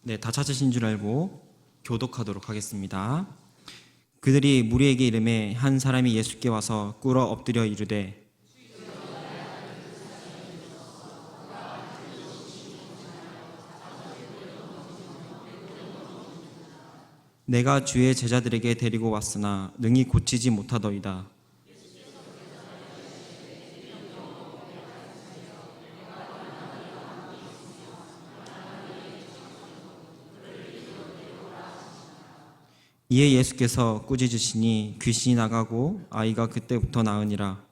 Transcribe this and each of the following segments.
네, 다 찾으신 줄 알고 교독하도록 하겠습니다. 그들이 무리에게 이르매 한 사람이 예수께 와서 꿇어 엎드려 이르되 내가 주의 제자들에게 데리고 왔으나 능히 고치지 못하더이다. 이에 예수께서 꾸짖으시니 귀신이 나가고 아이가 그때부터 나으니라.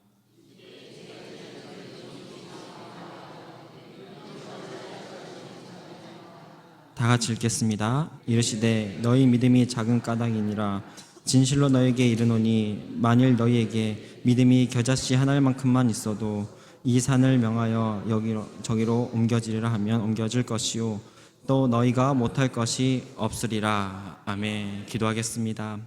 다 같이 읽겠습니다. 이르시되 너희 믿음이 작은 까닭이니라. 진실로 너희에게 이르노니 만일 너희에게 믿음이 겨자씨 하나만큼만 있어도 이 산을 명하여 여기로 저기로 옮겨지리라 하면 옮겨질 것이요 또 너희가 못할 것이 없으리라. 아멘. 기도하겠습니다.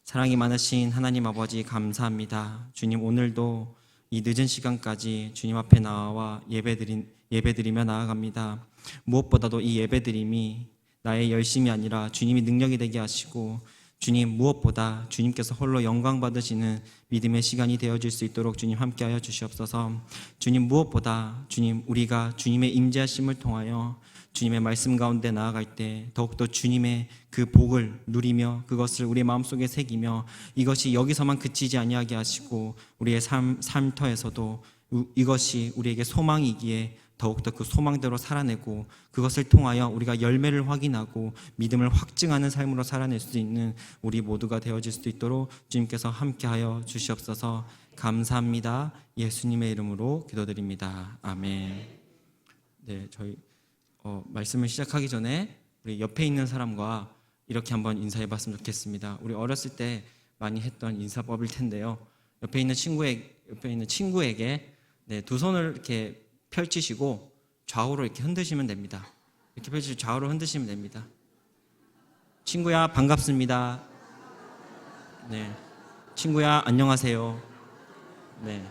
사랑이 많으신 하나님 아버지 감사합니다. 주님, 오늘도 이 늦은 시간까지 주님 앞에 나와 예배드리며 나아갑니다. 무엇보다도 이 예배드림이 나의 열심이 아니라 주님이 능력이 되게 하시고 주님, 무엇보다 주님께서 홀로 영광 받으시는 믿음의 시간이 되어질 수 있도록 주님 함께하여 주시옵소서. 주님, 무엇보다 주님, 우리가 주님의 임재하심을 통하여 주님의 말씀 가운데 나아갈 때 더욱더 주님의 그 복을 누리며 그것을 우리의 마음속에 새기며 이것이 여기서만 그치지 아니하게 하시고 우리의 삶터에서도 이것이 우리에게 소망이기에 더욱더 그 소망대로 살아내고 그것을 통하여 우리가 열매를 확인하고 믿음을 확증하는 삶으로 살아낼 수 있는 우리 모두가 되어질 수 있도록 주님께서 함께하여 주시옵소서. 감사합니다. 예수님의 이름으로 기도드립니다. 아멘. 네, 저희 말씀을 시작하기 전에 우리 옆에 있는 사람과 이렇게 한번 인사해봤으면 좋겠습니다. 우리 어렸을 때 많이 했던 인사법일 텐데요. 옆에 있는 친구에게 네, 두 손을 이렇게 펼치시고 좌우로 이렇게 흔드시면 됩니다. 이렇게 펼치시고 좌우로 흔드시면 됩니다. 친구야, 반갑습니다. 네, 친구야, 안녕하세요. 네.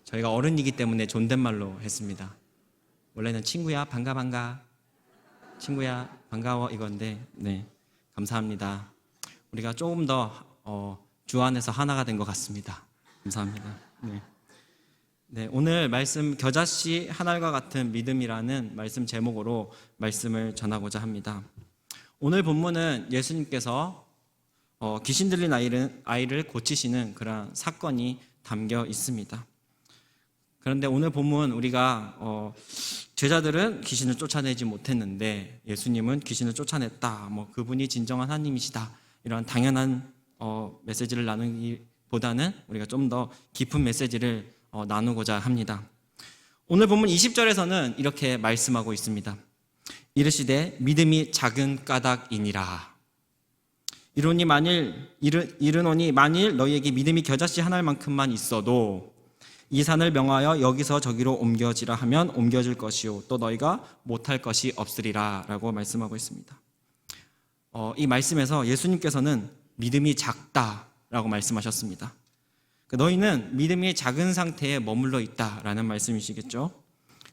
저희가 어른이기 때문에 존댓말로 했습니다. 원래는 친구야, 반가. 친구야, 반가워 이건데, 네, 감사합니다. 우리가 조금 더 주 안에서 하나가 된 것 같습니다. 감사합니다. 네, 오늘 말씀 겨자씨 하늘과 같은 믿음이라는 말씀 제목으로 말씀을 전하고자 합니다. 오늘 본문은 예수님께서 귀신 들린 아이를 고치시는 그런 사건이 담겨 있습니다. 그런데 오늘 본문 우리가 제자들은 귀신을 쫓아내지 못했는데 예수님은 귀신을 쫓아냈다. 그분이 진정한 하나님이시다. 이런 당연한 메시지를 나누기보다는 우리가 좀 더 깊은 메시지를 나누고자 합니다. 오늘 본문 20절에서는 이렇게 말씀하고 있습니다. 이르시되 믿음이 작은 까닭이니라. 이르노니 만일 너희에게 믿음이 겨자씨 하나만큼만 있어도 이 산을 명하여 여기서 저기로 옮겨지라 하면 옮겨질 것이요 또 너희가 못할 것이 없으리라 라고 말씀하고 있습니다. 이 말씀에서 예수님께서는 믿음이 작다라고 말씀하셨습니다. 너희는 믿음이 작은 상태에 머물러 있다라는 말씀이시겠죠.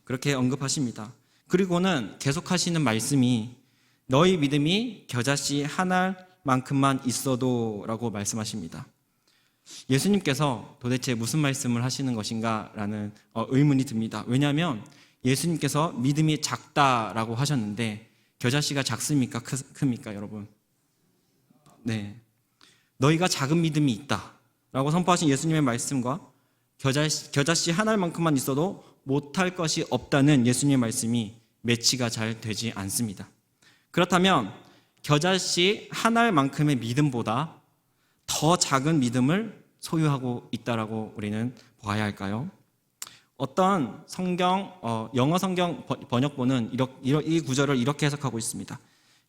그렇게 언급하십니다. 그리고는 계속하시는 말씀이 너희 믿음이 겨자씨 하나만큼만 있어도 라고 말씀하십니다. 예수님께서 도대체 무슨 말씀을 하시는 것인가 라는 의문이 듭니다. 왜냐하면 예수님께서 믿음이 작다라고 하셨는데 겨자씨가 작습니까? 큽니까, 여러분? 네, 너희가 작은 믿음이 있다 라고 선포하신 예수님의 말씀과 겨자씨 하나만큼만 있어도 못할 것이 없다는 예수님의 말씀이 매치가 잘 되지 않습니다. 그렇다면 겨자씨 하나만큼의 믿음보다 더 작은 믿음을 소유하고 있다라고 우리는 봐야 할까요? 어떤 영어 성경 번역본은 이 구절을 이렇게 해석하고 있습니다.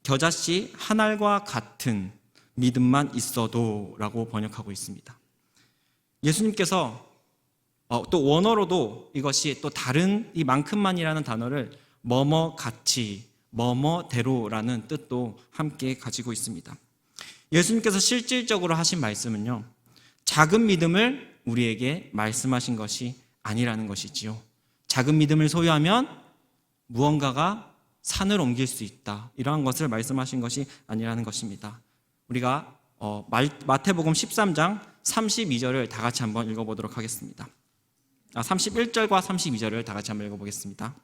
겨자씨 한 알과 같은 믿음만 있어도 라고 번역하고 있습니다. 예수님께서 또 원어로도 이것이 또 다른 이 만큼만이라는 단어를 뭐뭐같이 뭐뭐대로라는 뜻도 함께 가지고 있습니다. 예수님께서 실질적으로 하신 말씀은요, 작은 믿음을 우리에게 말씀하신 것이 아니라는 것이지요. 작은 믿음을 소유하면 무언가가 산을 옮길 수 있다, 이러한 것을 말씀하신 것이 아니라는 것입니다. 우리가 마태복음 13장 32절을 다 같이 한번 읽어보도록 하겠습니다. 31절과 32절을 다 같이 한번 읽어보겠습니다.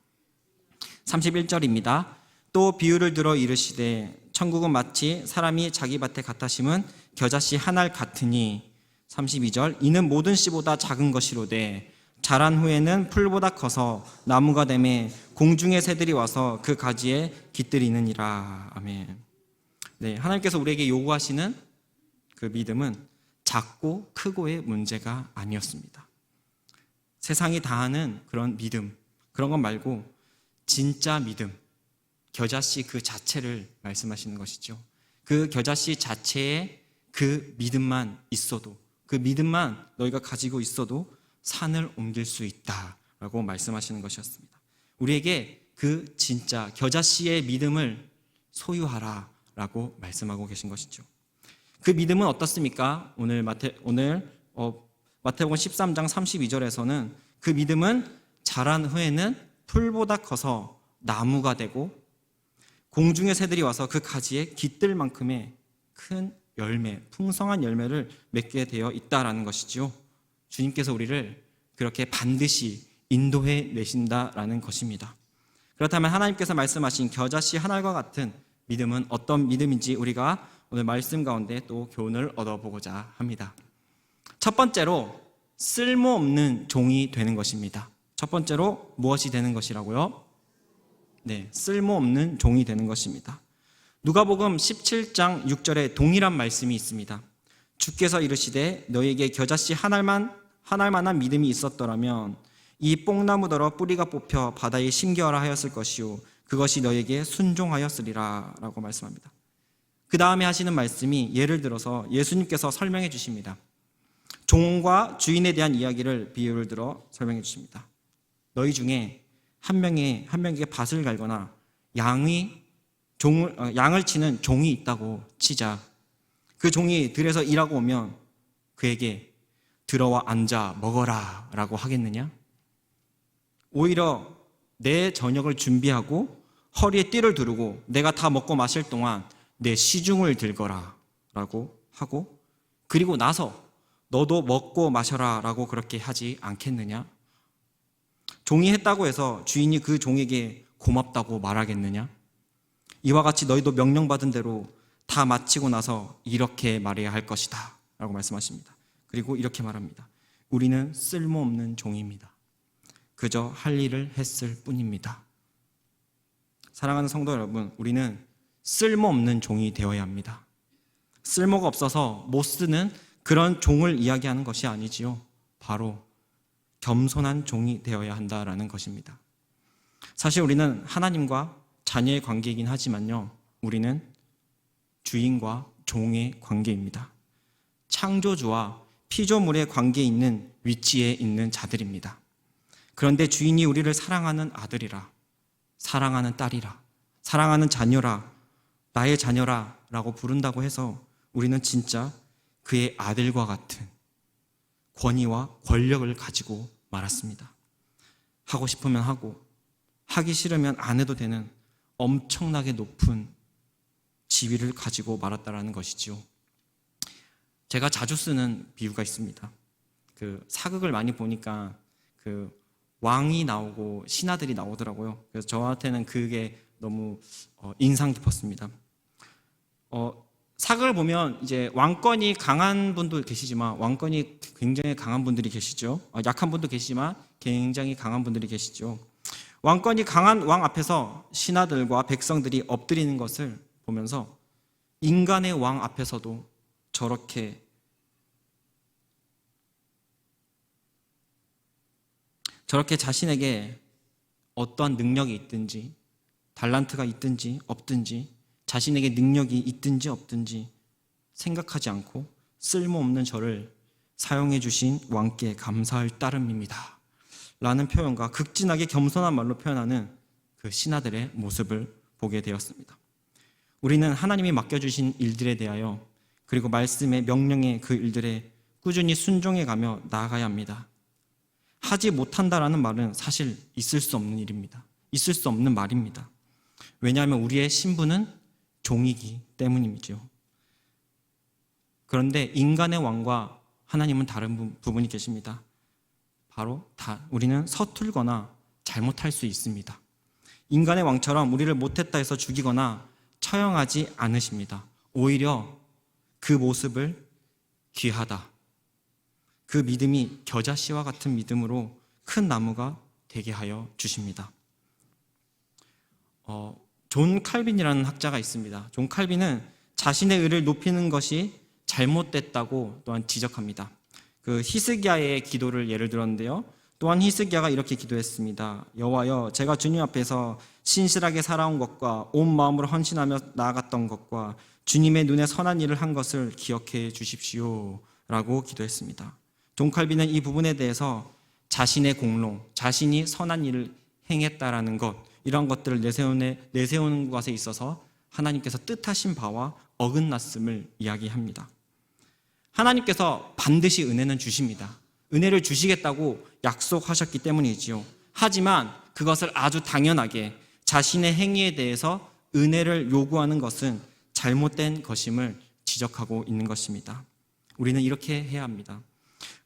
31절입니다. 또 비유를 들어 이르시되 천국은 마치 사람이 자기 밭에 갖다 심은 겨자씨 한 알 같으니. 32절 이는 모든 씨보다 작은 것이로되 자란 후에는 풀보다 커서 나무가 되매 공중의 새들이 와서 그 가지에 깃들이느니라. 아멘. 네, 하나님께서 우리에게 요구하시는 그 믿음은 작고 크고의 문제가 아니었습니다. 세상이 다하는 그런 믿음, 그런 것 말고 진짜 믿음, 겨자씨 그 자체를 말씀하시는 것이죠. 그 겨자씨 자체에 그 믿음만 있어도, 그 믿음만 너희가 가지고 있어도 산을 옮길 수 있다라고 말씀하시는 것이었습니다. 우리에게 그 진짜 겨자씨의 믿음을 소유하라라고 말씀하고 계신 것이죠. 그 믿음은 어떻습니까? 오늘 마태복음 13장 32절에서는 그 믿음은 자란 후에는 풀보다 커서 나무가 되고 공중의 새들이 와서 그 가지에 깃들 만큼의 큰 열매, 풍성한 열매를 맺게 되어 있다라는 것이지요. 주님께서 우리를 그렇게 반드시 인도해 내신다라는 것입니다. 그렇다면 하나님께서 말씀하신 겨자씨 한 알과 같은 믿음은 어떤 믿음인지 우리가 오늘 말씀 가운데 또 교훈을 얻어보고자 합니다. 첫 번째로 쓸모없는 종이 되는 것입니다. 첫 번째로 무엇이 되는 것이라고요? 네, 쓸모없는 종이 되는 것입니다. 누가복음 17장 6절에 동일한 말씀이 있습니다. 주께서 이르시되 너희에게 겨자씨 한 알만한 믿음이 있었더라면 이 뽕나무더러 뿌리가 뽑혀 바다에 심겨라 하였을 것이요 그것이 너희에게 순종하였으리라 라고 말씀합니다. 그 다음에 하시는 말씀이 예를 들어서 예수님께서 설명해 주십니다. 종과 주인에 대한 이야기를 비유를 들어 설명해 주십니다. 너희 중에 한 명에게 밭을 갈거나 양을 치는 종이 있다고 치자. 그 종이 들에서 일하고 오면 그에게 들어와 앉아 먹어라 라고 하겠느냐? 오히려 내 저녁을 준비하고 허리에 띠를 두르고 내가 다 먹고 마실 동안 내 시중을 들거라 라고 하고 그리고 나서 너도 먹고 마셔라 라고 그렇게 하지 않겠느냐? 종이 했다고 해서 주인이 그 종에게 고맙다고 말하겠느냐? 이와 같이 너희도 명령받은 대로 다 마치고 나서 이렇게 말해야 할 것이다 라고 말씀하십니다. 그리고 이렇게 말합니다. 우리는 쓸모없는 종입니다. 그저 할 일을 했을 뿐입니다. 사랑하는 성도 여러분, 우리는 쓸모없는 종이 되어야 합니다. 쓸모가 없어서 못 쓰는 그런 종을 이야기하는 것이 아니지요. 바로 겸손한 종이 되어야 한다라는 것입니다. 사실 우리는 하나님과 자녀의 관계이긴 하지만요, 우리는 주인과 종의 관계입니다. 창조주와 피조물의 관계에 있는 위치에 있는 자들입니다. 그런데 주인이 우리를 사랑하는 아들이라, 사랑하는 딸이라, 사랑하는 자녀라, 나의 자녀라 라고 부른다고 해서 우리는 진짜 그의 아들과 같은 권위와 권력을 가지고 말았습니다. 하고 싶으면 하고 하기 싫으면 안 해도 되는 엄청나게 높은 지위를 가지고 말았다라는 것이지요. 제가 자주 쓰는 비유가 있습니다. 사극을 많이 보니까 왕이 나오고 신하들이 나오더라고요. 그래서 저한테는 그게 너무 인상 깊었습니다. 사극을 보면 이제 왕권이 강한 분도 계시지만 왕권이 굉장히 강한 분들이 계시죠. 약한 분도 계시지만 굉장히 강한 분들이 계시죠. 왕권이 강한 왕 앞에서 신하들과 백성들이 엎드리는 것을 보면서 인간의 왕 앞에서도 저렇게 자신에게 어떠한 능력이 있든지 달란트가 있든지 없든지 자신에게 능력이 있든지 없든지 생각하지 않고 쓸모없는 저를 사용해 주신 왕께 감사할 따름입니다 라는 표현과 극진하게 겸손한 말로 표현하는 그 신하들의 모습을 보게 되었습니다. 우리는 하나님이 맡겨주신 일들에 대하여 그리고 말씀의 명령의 그 일들에 꾸준히 순종해가며 나아가야 합니다. 하지 못한다라는 말은 사실 있을 수 없는 일입니다. 있을 수 없는 말입니다. 왜냐하면 우리의 신분은 종이기 때문이죠. 그런데 인간의 왕과 하나님은 다른 부분이 계십니다. 바로 우리는 서툴거나 잘못할 수 있습니다. 인간의 왕처럼 우리를 못했다 해서 죽이거나 처형하지 않으십니다. 오히려 그 모습을 귀하다, 그 믿음이 겨자씨와 같은 믿음으로 큰 나무가 되게 하여 주십니다. 존 칼빈이라는 학자가 있습니다. 존 칼빈은 자신의 의를 높이는 것이 잘못됐다고 또한 지적합니다. 그 히스기야의 기도를 예를 들었는데요. 또한 히스기야가 이렇게 기도했습니다. 여호와여, 제가 주님 앞에서 신실하게 살아온 것과 온 마음으로 헌신하며 나아갔던 것과 주님의 눈에 선한 일을 한 것을 기억해 주십시오 라고 기도했습니다. 존 칼빈은 이 부분에 대해서 자신의 공로, 자신이 선한 일을 행했다라는 것, 이런 것들을 내세우는 것에 있어서 하나님께서 뜻하신 바와 어긋났음을 이야기합니다. 하나님께서 반드시 은혜는 주십니다. 은혜를 주시겠다고 약속하셨기 때문이지요. 하지만 그것을 아주 당연하게 자신의 행위에 대해서 은혜를 요구하는 것은 잘못된 것임을 지적하고 있는 것입니다. 우리는 이렇게 해야 합니다.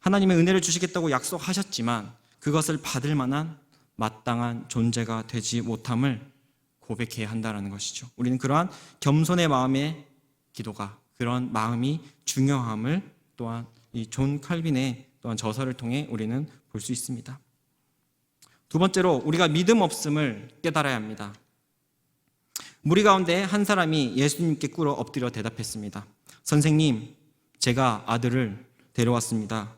하나님의 은혜를 주시겠다고 약속하셨지만 그것을 받을 만한 마땅한 존재가 되지 못함을 고백해야 한다는 것이죠. 우리는 그러한 겸손의 마음의 기도가, 그런 마음이 중요함을 또한 이 존 칼빈의 또한 저서를 통해 우리는 볼 수 있습니다. 두 번째로 우리가 믿음 없음을 깨달아야 합니다. 무리 가운데 한 사람이 예수님께 꿇어 엎드려 대답했습니다. 선생님, 제가 아들을 데려왔습니다.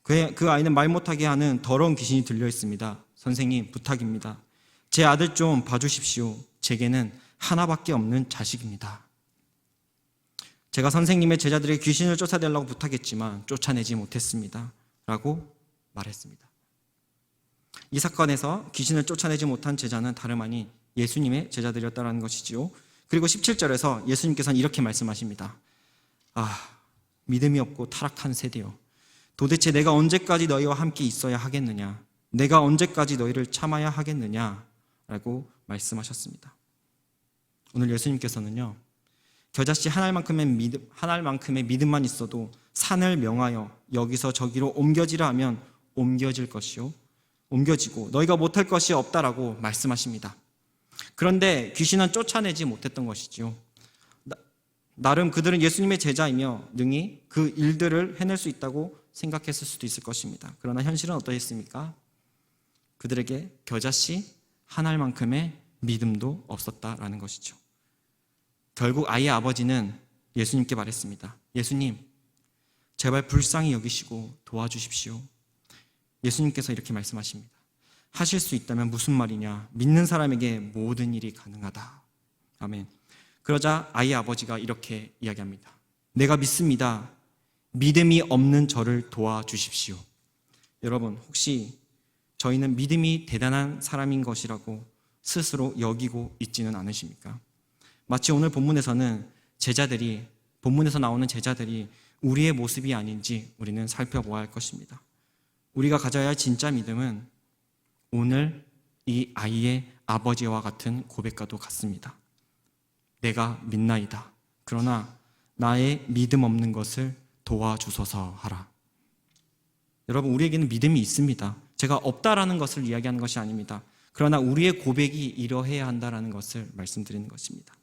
그 아이는 말 못하게 하는 더러운 귀신이 들려 있습니다. 선생님, 부탁입니다. 제 아들 좀 봐주십시오. 제게는 하나밖에 없는 자식입니다. 제가 선생님의 제자들에게 귀신을 쫓아내려고 부탁했지만 쫓아내지 못했습니다. 라고 말했습니다. 이 사건에서 귀신을 쫓아내지 못한 제자는 다름 아닌 예수님의 제자들이었다는 것이지요. 그리고 17절에서 예수님께서는 이렇게 말씀하십니다. 믿음이 없고 타락한 세대요. 도대체 내가 언제까지 너희와 함께 있어야 하겠느냐? 내가 언제까지 너희를 참아야 하겠느냐? 라고 말씀하셨습니다. 오늘 예수님께서는요, 겨자씨 한 알만큼의 믿음만 있어도 산을 명하여 여기서 저기로 옮겨지라 하면 옮겨질 것이요, 옮겨지고 너희가 못할 것이 없다라고 말씀하십니다. 그런데 귀신은 쫓아내지 못했던 것이죠. 나름 그들은 예수님의 제자이며 능히 그 일들을 해낼 수 있다고 생각했을 수도 있을 것입니다. 그러나 현실은 어떠했습니까? 그들에게 겨자씨 한 알만큼의 믿음도 없었다라는 것이죠. 결국 아이의 아버지는 예수님께 말했습니다. 예수님, 제발 불쌍히 여기시고 도와주십시오. 예수님께서 이렇게 말씀하십니다. 하실 수 있다면 무슨 말이냐? 믿는 사람에게 모든 일이 가능하다. 아멘. 그러자 아이의 아버지가 이렇게 이야기합니다. 내가 믿습니다. 믿음이 없는 저를 도와주십시오. 여러분, 혹시 저희는 믿음이 대단한 사람인 것이라고 스스로 여기고 있지는 않으십니까? 마치 오늘 본문에서는 본문에서 나오는 제자들이 우리의 모습이 아닌지 우리는 살펴보아야 할 것입니다. 우리가 가져야 할 진짜 믿음은 오늘 이 아이의 아버지와 같은 고백과도 같습니다. 내가 믿나이다. 그러나 나의 믿음 없는 것을 도와주소서 하라. 여러분, 우리에게는 믿음이 있습니다. 제가 없다라는 것을 이야기하는 것이 아닙니다. 그러나 우리의 고백이 이러해야 한다라는 것을 말씀드리는 것입니다.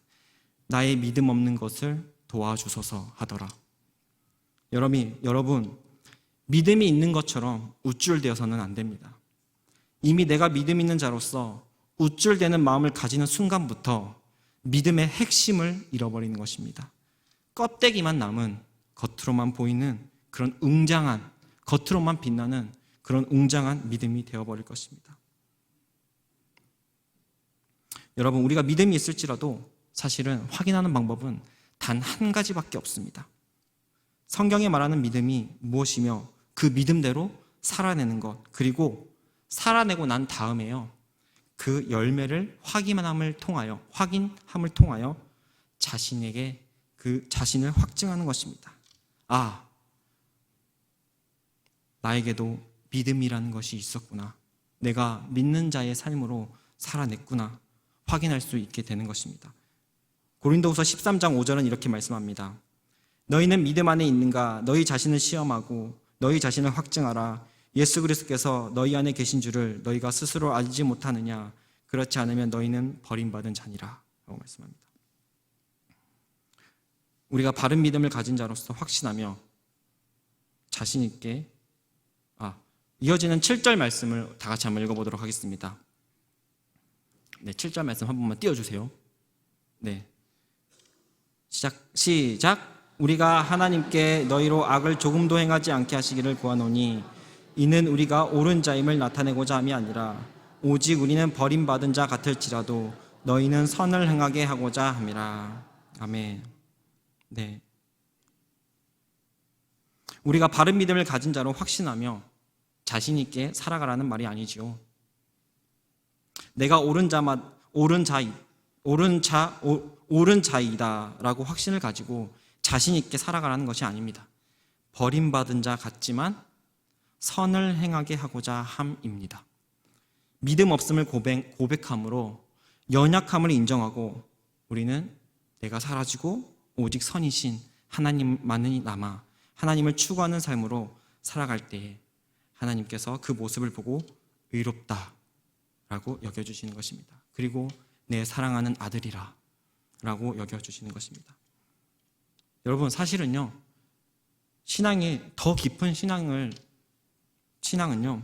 나의 믿음 없는 것을 도와주소서 하더라. 여러분, 믿음이 있는 것처럼 우쭐대어서는 안 됩니다. 이미 내가 믿음 있는 자로서 우쭐대는 마음을 가지는 순간부터 믿음의 핵심을 잃어버리는 것입니다. 껍데기만 남은, 겉으로만 보이는 그런 겉으로만 빛나는 그런 웅장한 믿음이 되어버릴 것입니다. 여러분, 우리가 믿음이 있을지라도 사실은 확인하는 방법은 단 한 가지밖에 없습니다. 성경에 말하는 믿음이 무엇이며 그 믿음대로 살아내는 것, 그리고 살아내고 난 다음에요, 그 열매를 확인함을 통하여 자신에게 그 자신을 확증하는 것입니다. 나에게도 믿음이라는 것이 있었구나. 내가 믿는 자의 삶으로 살아냈구나 확인할 수 있게 되는 것입니다. 고린도후서 13장 5절은 이렇게 말씀합니다. 너희는 믿음 안에 있는가? 너희 자신을 시험하고 너희 자신을 확증하라. 예수 그리스도께서 너희 안에 계신 줄을 너희가 스스로 알지 못하느냐? 그렇지 않으면 너희는 버림받은 자니라 라고 말씀합니다. 우리가 바른 믿음을 가진 자로서 확신하며 자신 있게 이어지는 7절 말씀을 다 같이 한번 읽어보도록 하겠습니다. 네, 7절 말씀 한 번만 띄워주세요. 네, 시작. 우리가 하나님께 너희로 악을 조금도 행하지 않게 하시기를 구하노니 이는 우리가 옳은 자임을 나타내고자 함이 아니라 오직 우리는 버림받은 자 같을지라도 너희는 선을 행하게 하고자 함이라. 아멘. 네, 우리가 바른 믿음을 가진 자로 확신하며 자신 있게 살아가라는 말이 아니지요. 내가 옳은 자이다라고 확신을 가지고 자신 있게 살아가라는 것이 아닙니다. 버림받은 자 같지만 선을 행하게 하고자 함입니다. 믿음 없음을 고백함으로 연약함을 인정하고 우리는 내가 사라지고 오직 선이신 하나님만이 남아 하나님을 추구하는 삶으로 살아갈 때에 하나님께서 그 모습을 보고 의롭다라고 여겨주시는 것입니다. 그리고 내 사랑하는 아들이라 라고 여겨주시는 것입니다. 여러분, 사실은요, 신앙이 더 깊은 신앙은요,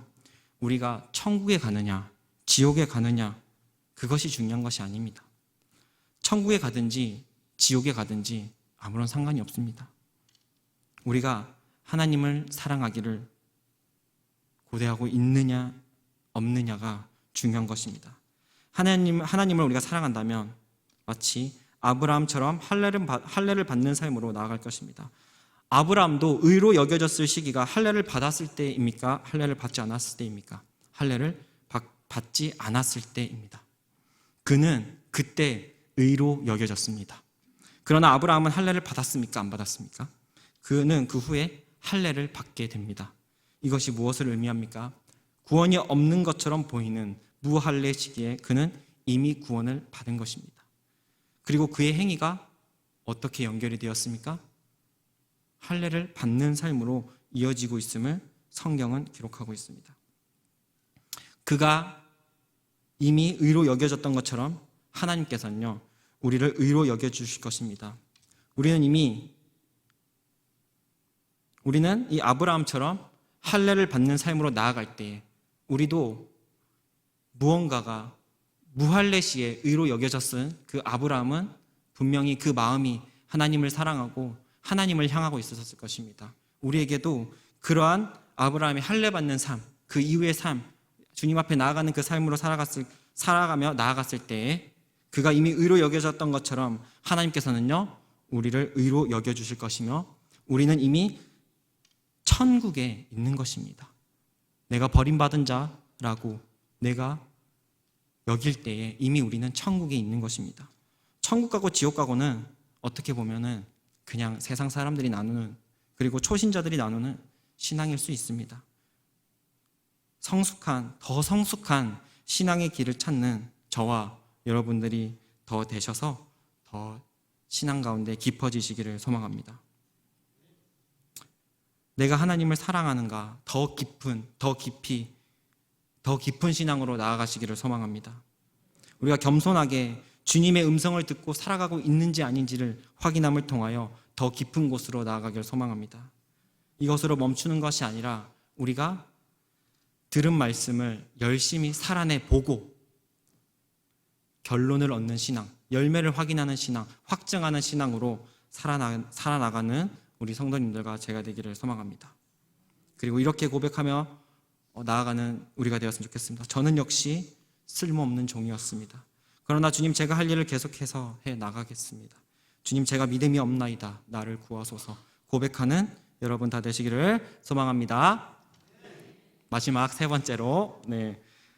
우리가 천국에 가느냐 지옥에 가느냐 그것이 중요한 것이 아닙니다. 천국에 가든지 지옥에 가든지 아무런 상관이 없습니다. 우리가 하나님을 사랑하기를 고대하고 있느냐 없느냐가 중요한 것입니다. 하나님을 우리가 사랑한다면 마치 아브라함처럼 할례를 받는 삶으로 나아갈 것입니다. 아브라함도 의로 여겨졌을 시기가 할례를 받았을 때입니까? 할례를 받지 않았을 때입니까? 할례를 받지 않았을 때입니다. 그는 그때 의로 여겨졌습니다. 그러나 아브라함은 할례를 받았습니까? 안 받았습니까? 그는 그 후에 할례를 받게 됩니다. 이것이 무엇을 의미합니까? 구원이 없는 것처럼 보이는 무할례 시기에 그는 이미 구원을 받은 것입니다. 그리고 그의 행위가 어떻게 연결이 되었습니까? 할례를 받는 삶으로 이어지고 있음을 성경은 기록하고 있습니다. 그가 이미 의로 여겨졌던 것처럼 하나님께서는요, 우리를 의로 여겨주실 것입니다. 우리는 이 아브라함처럼 할례를 받는 삶으로 나아갈 때 우리도 무언가가 무할례 시에 의로 여겨졌은 그 아브라함은 분명히 그 마음이 하나님을 사랑하고 하나님을 향하고 있었을 것입니다. 우리에게도 그러한 아브라함의 할례 받는 삶, 그 이후의 삶, 주님 앞에 나아가는 그 삶으로 살아가며 나아갔을 때에 그가 이미 의로 여겨졌던 것처럼 하나님께서는요, 우리를 의로 여겨주실 것이며 우리는 이미 천국에 있는 것입니다. 내가 버림받은 자라고 내가 여길 때에 이미 우리는 천국에 있는 것입니다. 천국 가고 지옥 가고는 어떻게 보면은 그냥 세상 사람들이 나누는, 그리고 초신자들이 나누는 신앙일 수 있습니다. 더 성숙한 신앙의 길을 찾는 저와 여러분들이 더 되셔서 더 신앙 가운데 깊어지시기를 소망합니다. 내가 하나님을 사랑하는가, 더 깊은 신앙으로 나아가시기를 소망합니다. 우리가 겸손하게 주님의 음성을 듣고 살아가고 있는지 아닌지를 확인함을 통하여 더 깊은 곳으로 나아가기를 소망합니다. 이것으로 멈추는 것이 아니라 우리가 들은 말씀을 열심히 살아내 보고 결론을 얻는 신앙, 열매를 확인하는 신앙, 확증하는 신앙으로 살아나가는 우리 성도님들과 제가 되기를 소망합니다. 그리고 이렇게 고백하며 나아가는 우리가 되었으면 좋겠습니다. 저는 역시 쓸모없는 종이었습니다. 그러나 주님, 제가 할 일을 계속해서 해 나가겠습니다. 주님, 제가 믿음이 없나이다. 나를 구하소서. 고백하는 여러분 다 되시기를 소망합니다. 마지막 세 번째로,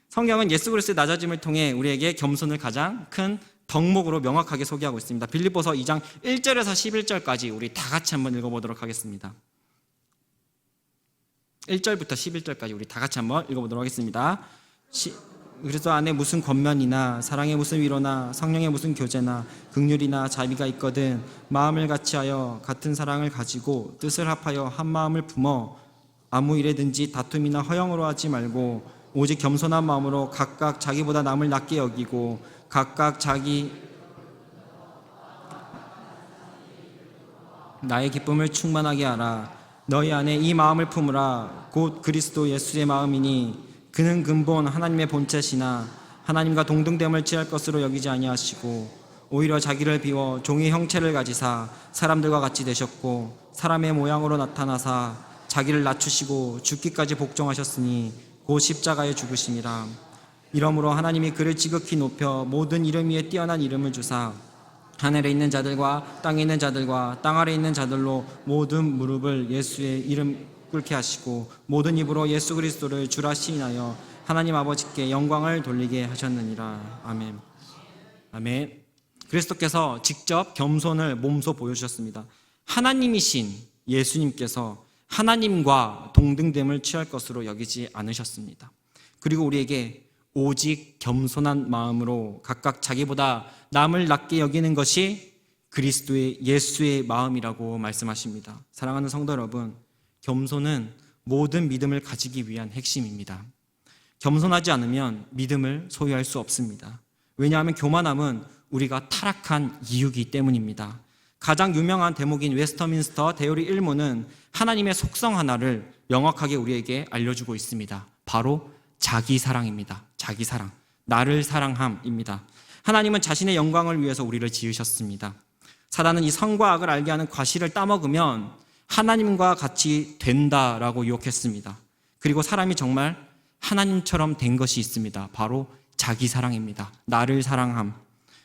성경은 예수 그리스도의 낮아짐을 통해 우리에게 겸손을 가장 큰 덕목으로 명확하게 소개하고 있습니다. 빌립보서 2장 1절에서 11절까지 우리 다 같이 한번 읽어보도록 하겠습니다. 1절부터 11절까지 우리 다 같이 한번 읽어보도록 하겠습니다. 그리스도 안에 무슨 권면이나 사랑의 무슨 위로나 성령의 무슨 교제나 긍휼이나 자비가 있거든 마음을 같이하여 같은 사랑을 가지고 뜻을 합하여 한 마음을 품어 아무 일에든지 다툼이나 허영으로 하지 말고 오직 겸손한 마음으로 각각 자기보다 남을 낮게 여기고 각각 자기 나의 기쁨을 충만하게 하라. 너희 안에 이 마음을 품으라. 곧 그리스도 예수의 마음이니 그는 근본 하나님의 본체시나 하나님과 동등됨을 취할 것으로 여기지 아니하시고 오히려 자기를 비워 종의 형체를 가지사 사람들과 같이 되셨고 사람의 모양으로 나타나사 자기를 낮추시고 죽기까지 복종하셨으니 곧 십자가에 죽으심이라. 이러므로 하나님이 그를 지극히 높여 모든 이름 위에 뛰어난 이름을 주사 하늘에 있는 자들과 땅에 있는 자들과 땅 아래 있는 자들로 모든 무릎을 예수의 이름 꿇게 하시고 모든 입으로 예수 그리스도를 주라 시인하여 하나님 아버지께 영광을 돌리게 하셨느니라. 아멘. 아멘. 그리스도께서 직접 겸손을 몸소 보여주셨습니다. 하나님이신 예수님께서 하나님과 동등됨을 취할 것으로 여기지 않으셨습니다. 그리고 우리에게 오직 겸손한 마음으로 각각 자기보다 남을 낮게 여기는 것이 그리스도의 예수의 마음이라고 말씀하십니다. 사랑하는 성도 여러분, 겸손은 모든 믿음을 가지기 위한 핵심입니다. 겸손하지 않으면 믿음을 소유할 수 없습니다. 왜냐하면 교만함은 우리가 타락한 이유이기 때문입니다. 가장 유명한 대목인 웨스터민스터 대요리 1모는 하나님의 속성 하나를 명확하게 우리에게 알려주고 있습니다. 바로 자기 사랑입니다. 자기 사랑, 나를 사랑함입니다. 하나님은 자신의 영광을 위해서 우리를 지으셨습니다. 사단은 이 선과 악을 알게 하는 과실을 따먹으면 하나님과 같이 된다라고 유혹했습니다. 그리고 사람이 정말 하나님처럼 된 것이 있습니다. 바로 자기 사랑입니다. 나를 사랑함.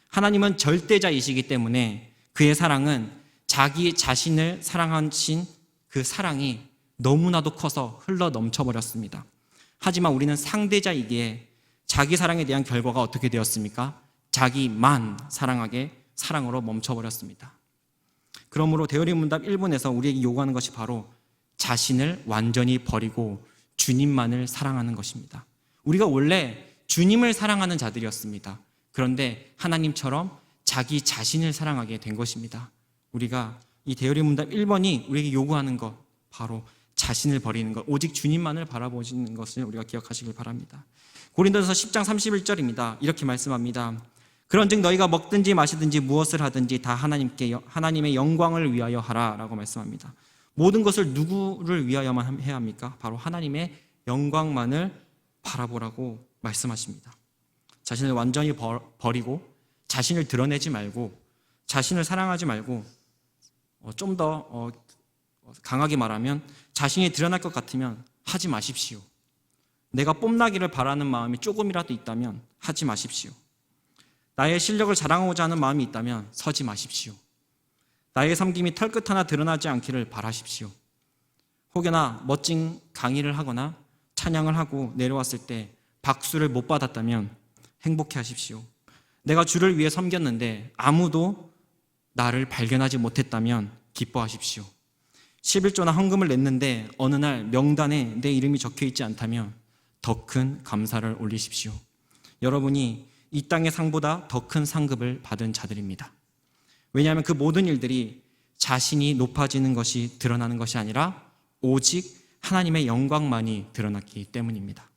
하나님은 절대자이시기 때문에 그의 사랑은 자기 자신을 사랑하신 그 사랑이 너무나도 커서 흘러 넘쳐버렸습니다. 하지만 우리는 상대자이기에 자기 사랑에 대한 결과가 어떻게 되었습니까? 자기만 사랑하게 사랑으로 멈춰버렸습니다. 그러므로 대요리 문답 1번에서 우리에게 요구하는 것이 바로 자신을 완전히 버리고 주님만을 사랑하는 것입니다. 우리가 원래 주님을 사랑하는 자들이었습니다. 그런데 하나님처럼 자기 자신을 사랑하게 된 것입니다. 우리가 이 대요리 문답 1번이 우리에게 요구하는 것, 바로 자신을 버리는 것, 오직 주님만을 바라보시는 것을 우리가 기억하시길 바랍니다. 고린도전서 10장 31절입니다. 이렇게 말씀합니다. 그런즉 너희가 먹든지 마시든지 무엇을 하든지 다 하나님의 영광을 위하여 하라 라고 말씀합니다. 모든 것을 누구를 위하여만 해야 합니까? 바로 하나님의 영광만을 바라보라고 말씀하십니다. 자신을 완전히 버리고 자신을 드러내지 말고 자신을 사랑하지 말고 좀 더 강하게 말하면 자신이 드러날 것 같으면 하지 마십시오. 내가 뽐나기를 바라는 마음이 조금이라도 있다면 하지 마십시오. 나의 실력을 자랑하고자 하는 마음이 있다면 서지 마십시오. 나의 섬김이 털끝 하나 드러나지 않기를 바라십시오. 혹여나 멋진 강의를 하거나 찬양을 하고 내려왔을 때 박수를 못 받았다면 행복해 하십시오. 내가 주를 위해 섬겼는데 아무도 나를 발견하지 못했다면 기뻐하십시오. 11조나 헌금을 냈는데 어느 날 명단에 내 이름이 적혀 있지 않다면 더 큰 감사를 올리십시오. 여러분이 이 땅의 상보다 더 큰 상급을 받은 자들입니다. 왜냐하면 그 모든 일들이 자신이 높아지는 것이 드러나는 것이 아니라 오직 하나님의 영광만이 드러났기 때문입니다.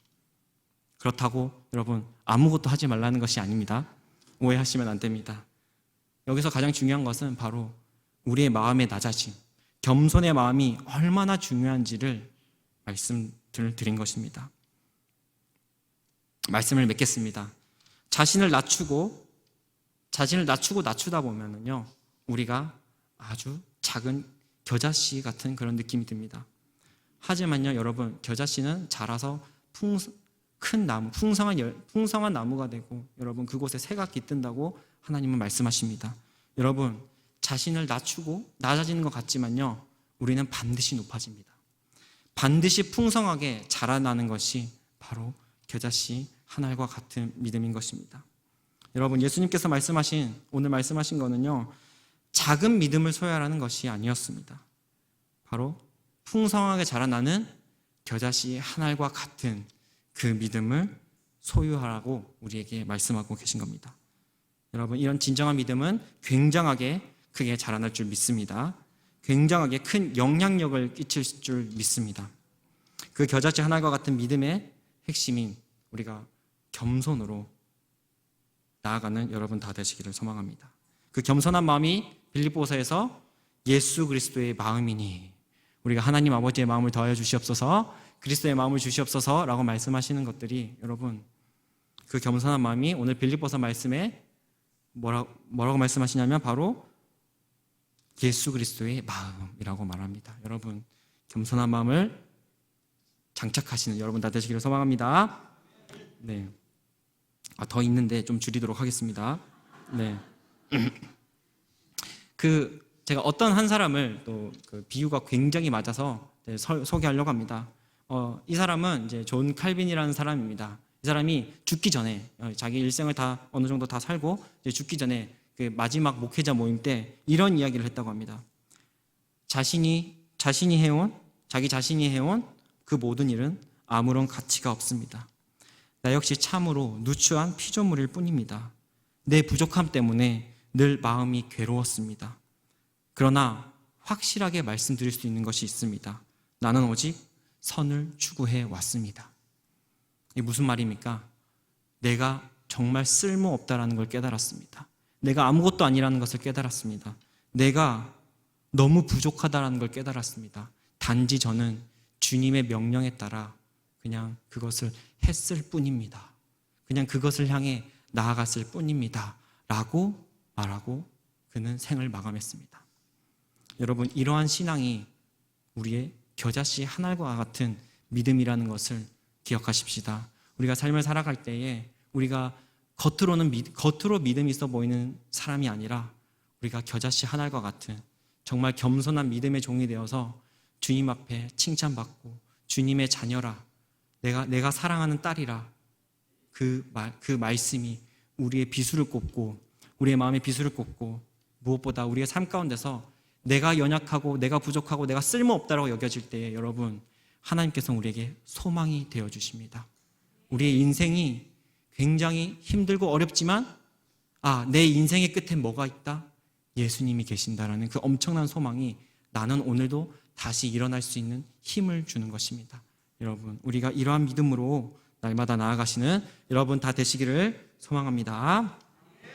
그렇다고 여러분 아무것도 하지 말라는 것이 아닙니다. 오해하시면 안 됩니다. 여기서 가장 중요한 것은 바로 우리의 마음의 낮아짐, 겸손의 마음이 얼마나 중요한지를 말씀을 드린 것입니다. 말씀을 맺겠습니다. 자신을 낮추고 낮추다 보면은요, 우리가 아주 작은 겨자씨 같은 그런 느낌이 듭니다. 하지만요, 여러분, 겨자씨는 자라서 큰 나무, 풍성한 나무가 되고 여러분 그곳에 새가 깃든다고 하나님은 말씀하십니다. 여러분, 자신을 낮아지는 것 같지만요, 우리는 반드시 높아집니다. 반드시 풍성하게 자라나는 것이 바로 겨자씨 한 알과 같은 믿음인 것입니다. 여러분, 예수님께서 오늘 말씀하신 거는요, 작은 믿음을 소유하라는 것이 아니었습니다. 바로 풍성하게 자라나는 겨자씨 한 알과 같은 그 믿음을 소유하라고 우리에게 말씀하고 계신 겁니다. 여러분, 이런 진정한 믿음은 굉장하게 크게 자라날 줄 믿습니다. 굉장하게 큰 영향력을 끼칠 줄 믿습니다. 그 겨자씨 하나과 같은 믿음의 핵심인 우리가 겸손으로 나아가는 여러분 다 되시기를 소망합니다. 그 겸손한 마음이 빌립보서에서 예수 그리스도의 마음이니 우리가 하나님 아버지의 마음을 더하여 주시옵소서, 그리스도의 마음을 주시옵소서라고 말씀하시는 것들이, 여러분, 그 겸손한 마음이 오늘 빌립보서 말씀에 뭐라고 말씀하시냐면 바로 예수 그리스도의 마음이라고 말합니다. 여러분, 겸손한 마음을 장착하시는 여러분 다 되시기를 소망합니다. 네. 더 있는데 좀 줄이도록 하겠습니다. 네. 제가 어떤 한 사람을 또 그 비유가 굉장히 맞아서 소개하려고 합니다. 이 사람은 이제 존 칼빈이라는 사람입니다. 이 사람이 죽기 전에 자기 일생을 다 어느 정도 다 살고 이제 죽기 전에 그 마지막 목회자 모임 때 이런 이야기를 했다고 합니다. 자기 자신이 해온 그 모든 일은 아무런 가치가 없습니다. 나 역시 참으로 누추한 피조물일 뿐입니다. 내 부족함 때문에 늘 마음이 괴로웠습니다. 그러나 확실하게 말씀드릴 수 있는 것이 있습니다. 나는 오직 선을 추구해 왔습니다. 이게 무슨 말입니까? 내가 정말 쓸모없다라는 걸 깨달았습니다. 내가 아무것도 아니라는 것을 깨달았습니다. 내가 너무 부족하다라는 걸 깨달았습니다. 단지 저는 주님의 명령에 따라 그냥 그것을 했을 뿐입니다. 그냥 그것을 향해 나아갔을 뿐입니다. 라고 말하고 그는 생을 마감했습니다. 여러분, 이러한 신앙이 우리의 겨자씨 한 알과 같은 믿음이라는 것을 기억하십시다. 우리가 삶을 살아갈 때에 우리가 겉으로 믿음이 있어 보이는 사람이 아니라 우리가 겨자씨 한 알과 같은 정말 겸손한 믿음의 종이 되어서 주님 앞에 칭찬받고 주님의 자녀라, 내가 사랑하는 딸이라, 그 말씀이 우리의 비수를 꼽고 우리의 마음의 비수를 꼽고 무엇보다 우리의 삶 가운데서 내가 연약하고 내가 부족하고 내가 쓸모없다라고 여겨질 때에 여러분, 하나님께서 우리에게 소망이 되어주십니다. 우리의 인생이 굉장히 힘들고 어렵지만 내 인생의 끝에 뭐가 있다? 예수님이 계신다라는 그 엄청난 소망이 나는 오늘도 다시 일어날 수 있는 힘을 주는 것입니다. 여러분, 우리가 이러한 믿음으로 날마다 나아가시는 여러분 다 되시기를 소망합니다.